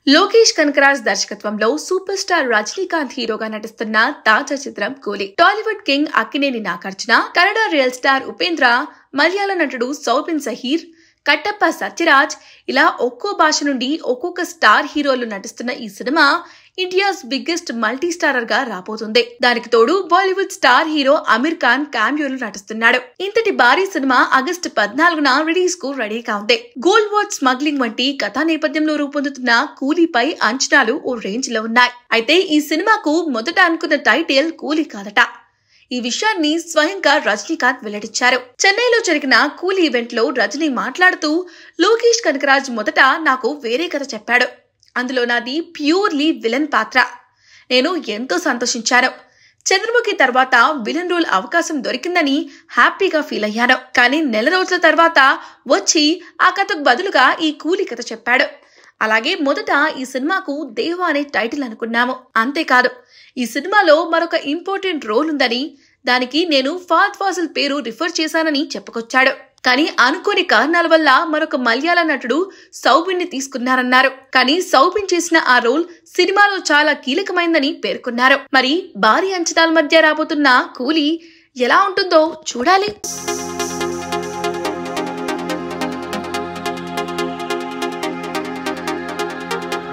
లోకేష్ కనకరాజ్ దర్శకత్వంలో super star Rajinikanth హీరోగా నటిస్తున్న తాజా చిత్రం Coolie. Tollywood king Akkineni Nagarjuna, Kannada real star Upendra, Malayala నటుడు సౌబిన్ షహీర్, కట్టప్ప సత్యరాజ్ ఇలా ఒక్కో భాష నుండి ఒక్కొక్క స్టార్ హీరోలు నటిస్తున్న ఈ cinema India's biggest multi starrer గా రాబోతుంది. దానికి తోడు బాలీవుడ్ స్టార్ హీరో అమీర్ ఖాన్ క్యామియోలు నటిస్తున్నాడు. ఇంతటి భారీ సినిమా ఆగస్టు 14న రిలీజ్ కు రెడీగా ఉంది. గోల్డ్ వాచ్ స్మగ్లింగ్ వంటి కథా నేపథ్యంలో రూపొందుతున్న కూలీపై అంచనాలు ఓ రేంజ్ లో ఉన్నాయి. అయితే ఈ సినిమాకు మొదట అనుకున్న టైటిల్ కూలీ కాదట. ఈ విషయాన్ని స్వయంగా రజనీకాంత్ వెల్లడించారు. చెన్నైలో జరిగిన కూలీ ఈవెంట్ లో రజనీ మాట్లాడుతూ, లోకేష్ కనకరాజ్ మొదట నాకు వేరే కథ చెప్పాడు. అందులో నాది ప్యూర్లీ విలన్ పాత్ర. నేను ఎంతో సంతోషించాను. చంద్రముఖి తర్వాత విలన్ రోల్ అవకాశం దొరికిందని హ్యాపీగా ఫీల్ అయ్యాను. కానీ నెల రోజుల తర్వాత వచ్చి ఆ కథకు బదులుగా ఈ కూలీ కథ చెప్పాడు. అలాగే మొదట ఈ సినిమాకు దేవా అనే టైటిల్ అనుకున్నాము. అంతేకాదు, ఈ సినిమాలో మరొక ఇంపార్టెంట్ రోల్ ఉందని, దానికి నేను ఫహద్ ఫాసిల్ పేరు రిఫర్ చేశానని చెప్పుకొచ్చాడు. కానీ అనుకోని కారణాల వల్ల మరొక మలయాళ నటుడు సౌబిన్ ని తీసుకున్నారన్నారు. కానీ సౌబిన్ చేసిన ఆ రోల్ సినిమాలో చాలా కీలకమైందని పేర్కొన్నారు. మరి భారీ అంచనాల మధ్య రాబోతున్న కూలీ ఎలా ఉంటుందో చూడాలి.